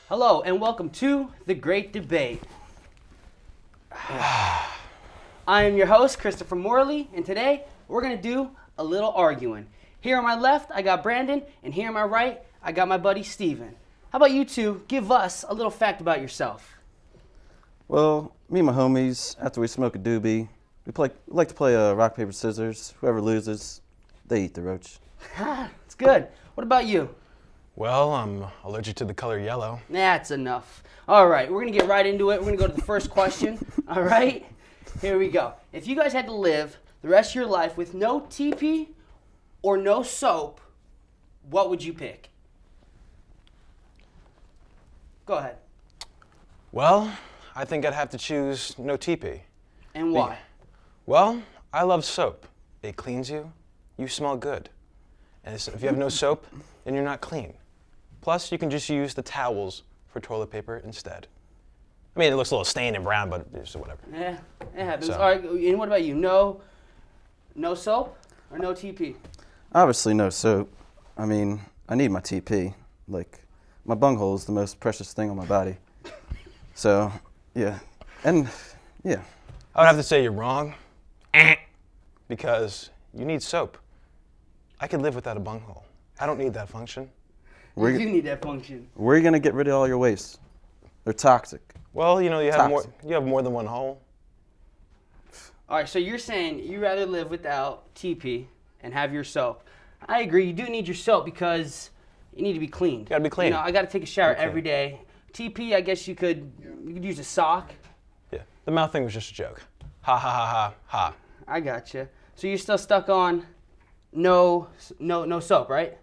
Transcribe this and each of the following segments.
Hello and welcome to The Great Debate. I am your host, Christopher Morley, and today we're going to do a little arguing. Here on my left, I got Brandon, and here on my right, I got my buddy Steven. How about you two give us a little fact about yourself? Well, me and my homies, after we smoke a doobie, we like to play rock, paper, scissors. Whoever loses, they eat the roach. It's good. What about you? Well, I'm allergic to the color yellow. That's enough. All right, we're going to get right into it. We're going to go to the first question. All right, here we go. If you guys had to live the rest of your life with no TP or no soap, what would you pick? Go ahead. Well, I think I'd have to choose no teepee. And why? Well, I love soap. It cleans you. You smell good. And if you have no soap, then you're not clean. Plus, you can just use the towels for toilet paper instead. I mean, it looks a little stained and brown, but it's whatever. Yeah, it happens. So. All right, and what about you? No soap or no TP? Obviously no soap. I mean, I need my TP. Like, my bunghole is the most precious thing on my body. So, yeah. And, yeah. I would have to say you're wrong. Because you need soap. I could live without a bunghole. I don't need that function. You do need that function. Where are you going to get rid of all your waste? They're toxic. Well, you know, you have more than one hole. All right, so you're saying you'd rather live without TP and have your soap. I agree. You do need your soap because you need to be cleaned. You gotta be clean. You know, I got to take a shower every day. TP, I guess you could use a sock. Yeah, the mouth thing was just a joke. Ha ha ha ha ha. I gotcha. So you're still stuck on no soap, right?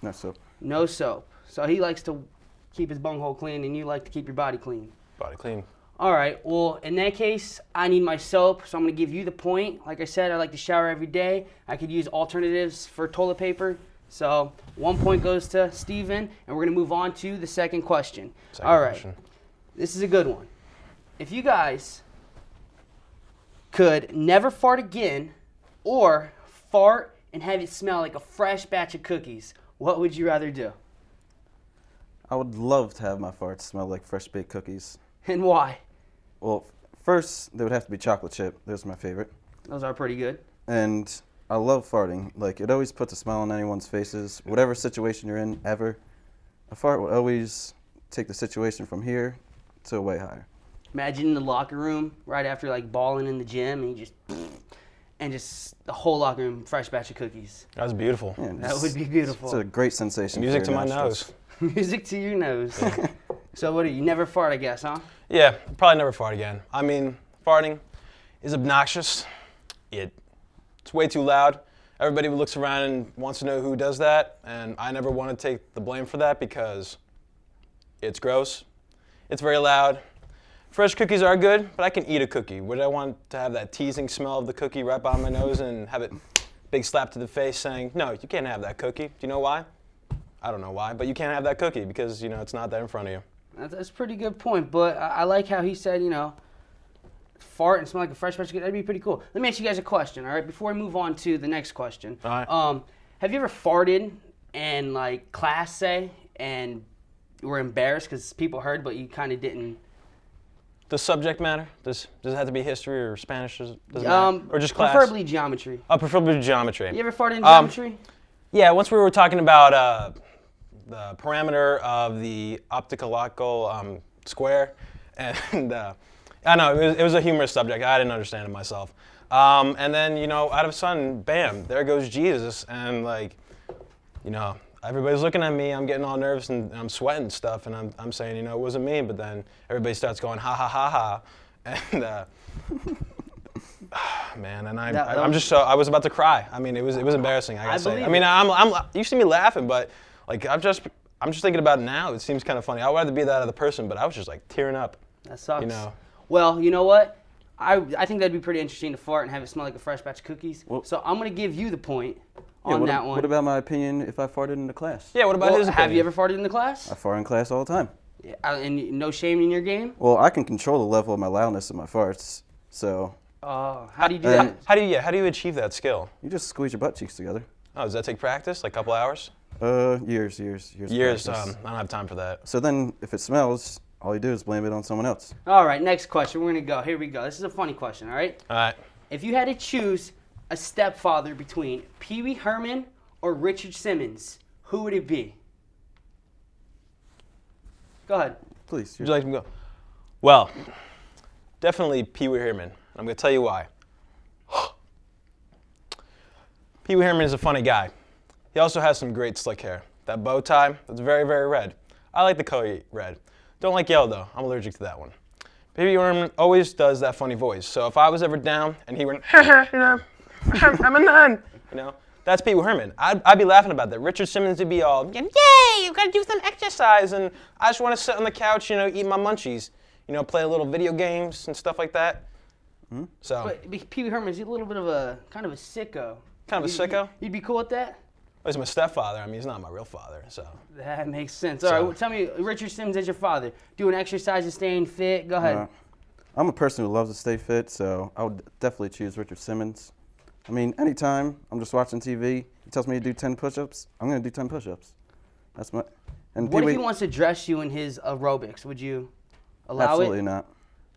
No soap. No soap. So he likes to keep his bunghole clean, and you like to keep your body clean. Body clean. All right. Well, in that case, I need my soap, so I'm going to give you the point. Like I said, I like to shower every day. I could use alternatives for toilet paper. So 1 point goes to Steven, and we're going to move on to the second question. All right. Question. This is a good one. If you guys could never fart again or fart and have it smell like a fresh batch of cookies, what would you rather do? I would love to have my farts smell like fresh baked cookies. And why? Well, first, they would have to be chocolate chip. Those are my favorite. Those are pretty good. And I love farting. Like, it always puts a smile on anyone's faces. Whatever situation you're in, ever, a fart will always take the situation from here to way higher. Imagine in the locker room right after like balling in the gym, and just the whole locker room fresh batch of cookies. That was beautiful. Yeah, That would be beautiful. It's a great sensation. Music for to your my nostrils. nose. Music to your nose. So what do you never fart, I guess, huh? Yeah, probably never fart again. I mean, farting is obnoxious. It's way too loud. Everybody looks around and wants to know who does that, and I never want to take the blame for that because it's gross. It's very loud. Fresh cookies are good, but I can eat a cookie. Would I want to have that teasing smell of the cookie right by my nose and have it big slap to the face saying, no, you can't have that cookie. Do you know why? I don't know why, but you can't have that cookie because, you know, it's not there in front of you. That's a pretty good point, but I like how he said, you know, fart and smell like a fresh batch of cookies. That'd be pretty cool. Let me ask you guys a question, all right, before we move on to the next question. All right. Have you ever farted in, like, class, say, and you were embarrassed because people heard, but you kind of didn't? The subject matter? Does it have to be history or Spanish? Does it matter? Or just class? Preferably geometry. Oh, preferably geometry. You ever farted in geometry? Yeah, once we were talking about the parameter of the optical square, and I know it was a humorous subject. I didn't understand it myself. And then, you know, out of a sudden, bam, there goes Jesus, and like, you know, everybody's looking at me. I'm getting all nervous and I'm sweating and stuff, and I'm saying, you know, it wasn't me. But then everybody starts going ha ha ha ha, and man, and I was about to cry. I mean, it was embarrassing. I gotta say. I mean, you see me laughing, but like I'm just thinking about it now. It seems kind of funny. I'd rather be that other person, but I was just like tearing up. That sucks. You know. Well, you know what? I think that'd be pretty interesting to fart and have it smell like a fresh batch of cookies. Well, so I'm gonna give you the point on that one. What about my opinion if I farted in the class? Yeah. What about his opinion? Have you ever farted in the class? I fart in class all the time. Yeah, and no shame in your game? Well, I can control the level of my loudness in my farts, so. How do you do that? How do you achieve that skill? You just squeeze your butt cheeks together. Oh, does that take practice? Like a couple hours? Years. Years. of practice. I don't have time for that. So then, if it smells, all you do is blame it on someone else. All right, next question. We're going to go. Here we go. This is a funny question, all right? All right. If you had to choose a stepfather between Pee Wee Herman or Richard Simmons, who would it be? Go ahead. Please. Would you like me to go? Well, definitely Pee Wee Herman. I'm going to tell you why. Pee Wee Herman is a funny guy. He also has some great slick hair. That bow tie, that's very, very red. I like the color red. Don't like yellow, though. I'm allergic to that one. Pee Wee Herman always does that funny voice. So if I was ever down and he went, you know, I'm a nun, you know, that's Pee Wee Herman. I'd be laughing about that. Richard Simmons would be all, yay, you've got to do some exercise, and I just want to sit on the couch, you know, eat my munchies, you know, play a little video games and stuff like that. Mm-hmm. So. But Pee Wee Herman's a little bit of a kind of a sicko. Kind of a sicko? You'd be cool with that? Well, he's my stepfather. I mean, he's not my real father, so. That makes sense. All right, well, tell me, Richard Simmons is your father. Doing exercise and staying fit. Go ahead. I'm a person who loves to stay fit, so I would definitely choose Richard Simmons. I mean, anytime I'm just watching TV, he tells me to do 10 push-ups, I'm going to do 10 push-ups. That's my. And what if he wants to dress you in his aerobics? Would you allow it? Absolutely not.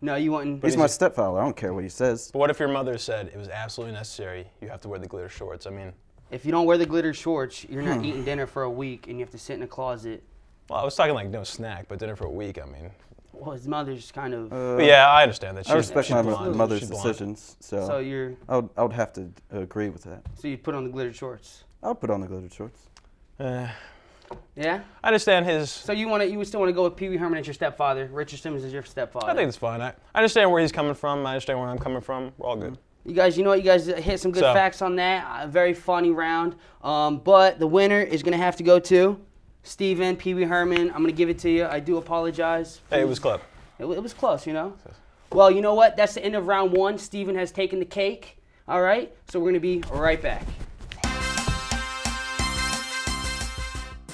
No, you wouldn't. He's my stepfather. I don't care what he says. But what if your mother said it was absolutely necessary, you have to wear the glitter shorts? I mean. If you don't wear the glitter shorts, you're not eating dinner for a week, and you have to sit in a closet. Well, I was talking like no snack, but dinner for a week, I mean. Well, his mother's kind of. Yeah, I understand that. I respect my blonde. mother's She's blonde. decisions, so you're. I would have to agree with that. So you'd put on the glitter shorts. I would put on the glitter shorts. Yeah. I understand his. So you would still want to go with Pee Wee Herman as your stepfather. Richard Simmons is your stepfather. I think it's fine. I understand where he's coming from. I understand where I'm coming from. We're all good. You guys, you know what? You guys hit some good facts on that. A very funny round. But the winner is going to have to go to Steven, Pee Wee Herman. I'm going to give it to you. I do apologize. Hey, it was close. It was close, you know? Well, you know what? That's the end of round one. Steven has taken the cake. All right? So we're going to be right back.